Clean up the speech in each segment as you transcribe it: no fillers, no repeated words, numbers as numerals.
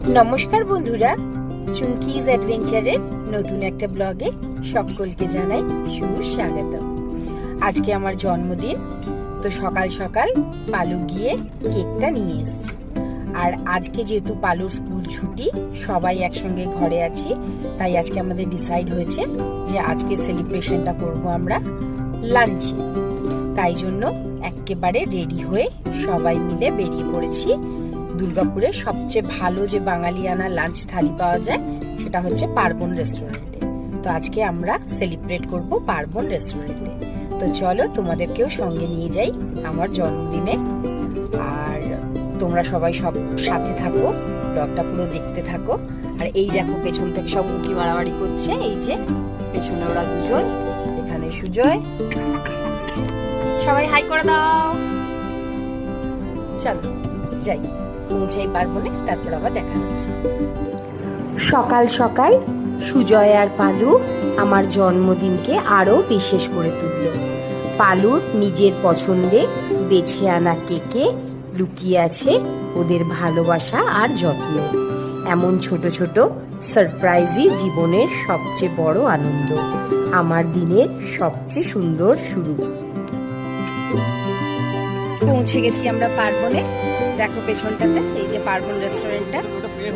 নমস্কার বন্ধুরা, চুমকিজ অ্যাডভেঞ্চারের নতুন একটা ব্লগে সকলকে জানাই সুস্বাগত। আজকে আমার জন্মদিন, তো সকাল সকাল পালু গিয়ে কেকটা নিয়ে এসেছে। আর আজকে যেহেতু পালুর স্কুল ছুটি, সবাই একসঙ্গে ঘরে আছি, তাই আজকে আমাদের ডিসাইড হয়েছে যে আজকে সেলিব্রেশনটা করব আমরা লাঞ্চে। তাই জন্য একেবারে রেডি হয়ে সবাই মিলে বেরিয়ে পড়েছি। দুর্গাপুরের সবচেয়ে ভালো যে বাঙালিয়ানা লাঞ্চ থালি পাওয়া যায় সেটা হচ্ছে পার্বণ রেস্টুরেন্টে। তো আজকে আমরা সেলিব্রেট করব পার্বণ রেস্টুরেন্টে। তো চলো তোমাদেরকেও সঙ্গে নিয়ে যাই আমার জন্মদিনে। আর তোমরা সবাই সব সাথে থাকো, ব্লগটা পুরো দেখতে থাকো। আর এই দেখো পেছন থেকে সব উঁকি মারামারি করছে, এই যে পেছনে ওরা দুজন, এখানে সুজয়। সবাই হাই করে দাও। চলো যাই, পৌঁছাই পার্বণে, তারপর আবার দেখা হচ্ছে। সকাল সকাল সুজয় আর পালু আমার জন্মদিনকে আরো বিশেষ করে তুলল। পালুর নিজের পছন্দে বেছে আনা কেকে লুকিয়ে আছে ওদের ভালোবাসা আর যত্ন। এমন ছোট ছোট সারপ্রাইজই জীবনের সবচেয়ে বড় আনন্দ, আমার দিনের সবচেয়ে সুন্দর শুরু। পৌঁছে গেছি আমরা পার্বণে। দেখো পেছনটাতে এই যে পার্বণ রেস্টুরেন্টটা,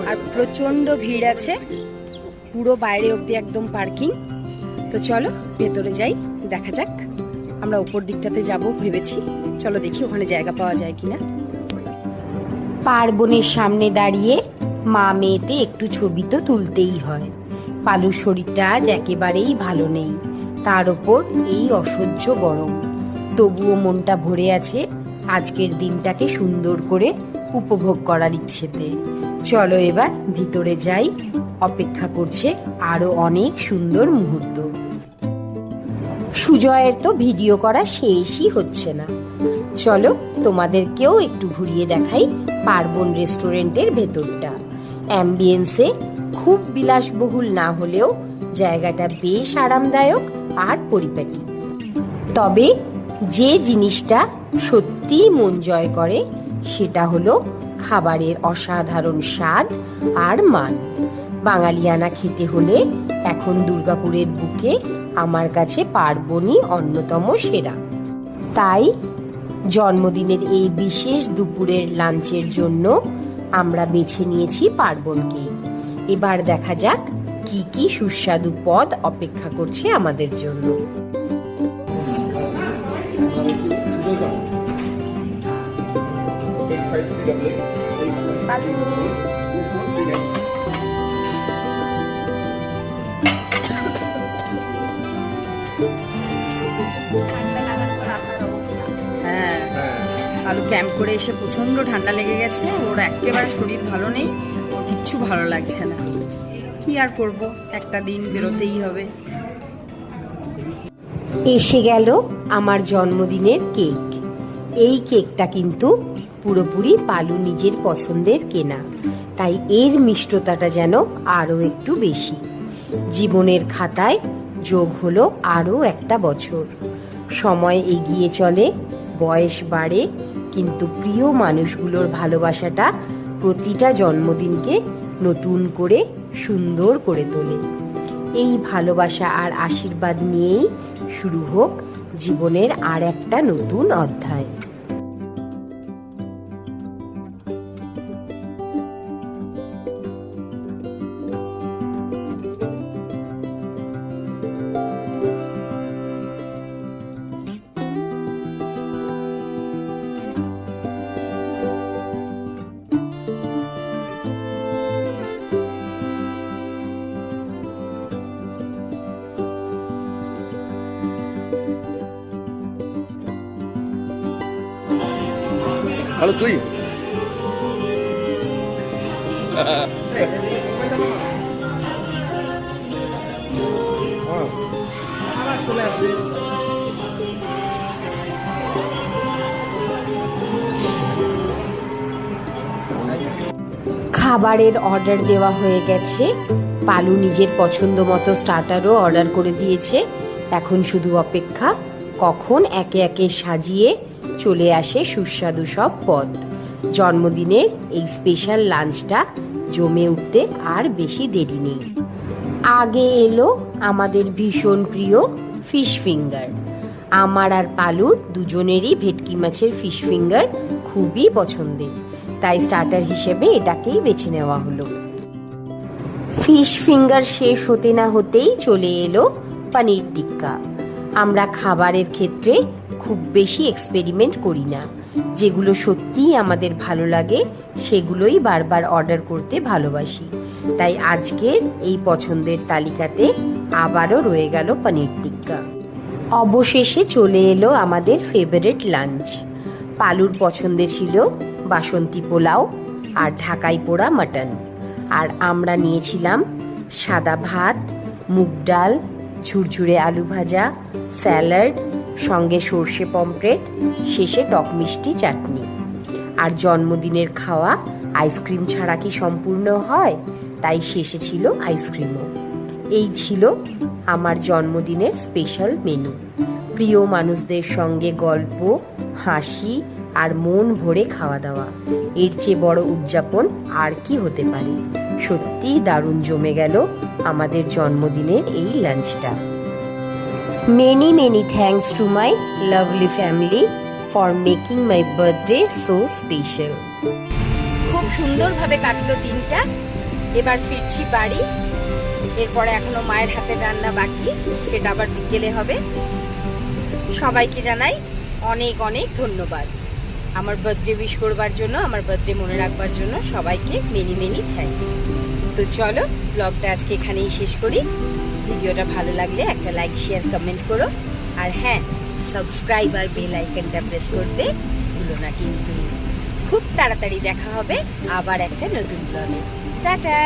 আর প্রচন্ড ভিড় আছে, পুরো বাইরে অব্দি একদম পার্কিং। তো চলো ভেতরে যাই, দেখা যাক। আমরা উপর দিকটাতে যাব ভেবেছি, চলো দেখি ওখানে জায়গা পাওয়া যায় কিনা। পার্বণের সামনে দাঁড়িয়ে মা মেয়েতে একটু ছবি তো তুলতেই হয়। পালুর শরীরটা আজ একেবারেই ভালো নেই, তার ওপর এই অসহ্য গরম। তবুও মনটা ভরে আছে আজকের দিনটাকে সুন্দর করে উপভোগ করার ইচ্ছেতে। চলো এবার ভিতরে যাই, অপেক্ষা করছে আরো অনেক সুন্দর মুহূর্ত। সুজয়ের তো ভিডিও করা শেষই হচ্ছে না। চলো তোমাদেরকেও একটু ঘুরিয়ে দেখাই পার্বণ রেস্টুরেন্টের ভেতরটা। অ্যাম্বিয়েন্সে খুব বিলাসবহুল না হলেও জায়গাটা বেশ আরামদায়ক আর পরিপাটি। তবে যে জিনিসটা সত্যি মন জয় করে সেটা হলো খাবারের অসাধারণ স্বাদ আর মান। বাঙালিয়ানা খেতে হলে এখন দুর্গাপুরের বুকে আমার কাছে পার্বণই অন্যতম সেরা। তাই জন্মদিনের এই বিশেষ দুপুরের লাঞ্চের জন্য আমরা বেছে নিয়েছি পার্বণকে। এবার দেখা যাক কি কি সুস্বাদু পদ অপেক্ষা করছে আমাদের জন্য। আলু ক্যাম্প করে এসে প্রচন্ড ঠান্ডা লেগে গেছে, ওর একেবারে শরীর ভালো নেই, ওর কিচ্ছু ভালো লাগছে না। কি আর করব, একটা দিন বেরোতেই হবে। এসে গেল আমার জন্মদিনের কেক। এই কেকটা কিন্তু পুরোপুরি পালু নিজের পছন্দের কেনা, তাই এর মিষ্টতাটা যেন আরো একটু বেশি। জীবনের খাতায় যোগ হলো আরো একটা বছর। সময় এগিয়ে চলে, বয়স বাড়ে, কিন্তু প্রিয় মানুষগুলোর ভালোবাসাটা প্রতিটা জন্মদিনকে নতুন করে সুন্দর করে তোলে। এই ভালোবাসা আর আশীর্বাদ নিয়েই শুরু হোক জীবনের আর একটা নতুন অধ্যায়। হ্যালো তুই খাবারের অর্ডার দেওয়া হয়ে গেছে। পালু নিজের পছন্দ মতো স্টার্টারও অর্ডার করে দিয়েছে। এখন শুধু অপেক্ষা কখন একে একে সাজিয়ে চলে আসে সুস্বাদু সব পদ। জন্মদিনের এই স্পেশাল লাঞ্চটা জমে উঠতে আর বেশি দেরি নেই। আগে এলো আমাদের ভীষণ প্রিয় ফিশ ফিঙ্গার। আমার আর পালুর দুজনেরই ভেটকি মাছের ফিশ ফিঙ্গার খুবই পছন্দের, তাই স্টার্টার হিসেবে এটাকেই বেছে নেওয়া হলো। ফিশ ফিঙ্গার শেষ হতে না হতেই চলে এলো পনির টিক্কা। আমরা খাবারের ক্ষেত্রে খুব বেশি এক্সপেরিমেন্ট করি না, যেগুলো সত্যিই আমাদের ভালো লাগে সেগুলোই বারবার অর্ডার করতে ভালোবাসি। তাই আজকের এই পছন্দের তালিকাতে আবারও রয়ে গেল পনির টিক্কা। অবশেষে চলে এলো আমাদের ফেভারিট লাঞ্চ। পালুর পছন্দে ছিল বাসন্তী পোলাও আর ঢাকাই পোড়া মাটন, আর আমরা নিয়েছিলাম সাদা ভাত, মুগ ডাল, ঝুরঝুরে আলু ভাজা, স্যালাড, সঙ্গে সর্ষে পমফ্রেট, শেষে টক মিষ্টি চাটনি। আর জন্মদিনের খাওয়া আইসক্রিম ছাড়া কি সম্পূর্ণ হয়, তাই শেষে ছিল আইসক্রিমও। এই ছিল আমার জন্মদিনের স্পেশাল মেনু। প্রিয় মানুষদের সঙ্গে গল্প, হাসি আর মন ভরে খাওয়া দাওয়া, এর চেয়ে বড় উদযাপন আর কি হতে পারে। সত্যিই দারুণ জমে গেল আমাদের জন্মদিনের এই লাঞ্চটা। Many many thanks to my lovely family for making my birthday so special. খুব সুন্দরভাবে কাটলো দিনটা। এবার ফিরছি বাড়ি। এরপরে এখনো মায়ের হাতে রান্না বাকি, সেটা আবার বিকেলে হবে। সবাইকে জানাই অনেক অনেক ধন্যবাদ আমার বার্থডে উইশ করবার জন্য, আমার বার্থডে মনে রাখবার জন্য। সবাইকে মেনি মেনি থ্যাঙ্কস। তো চলো, ব্লগটা আজকে এখানেই শেষ করি। ভিডিওটা ভালো লাগলে একটা লাইক, শেয়ার, কমেন্ট করো। আর হ্যাঁ, সাবস্ক্রাইব আর বেল আইকনটা প্রেস করতে ভুলো না কিন্তু। খুব তাড়াতাড়ি দেখা হবে আবার একটা নতুন ব্লগে। টাটা।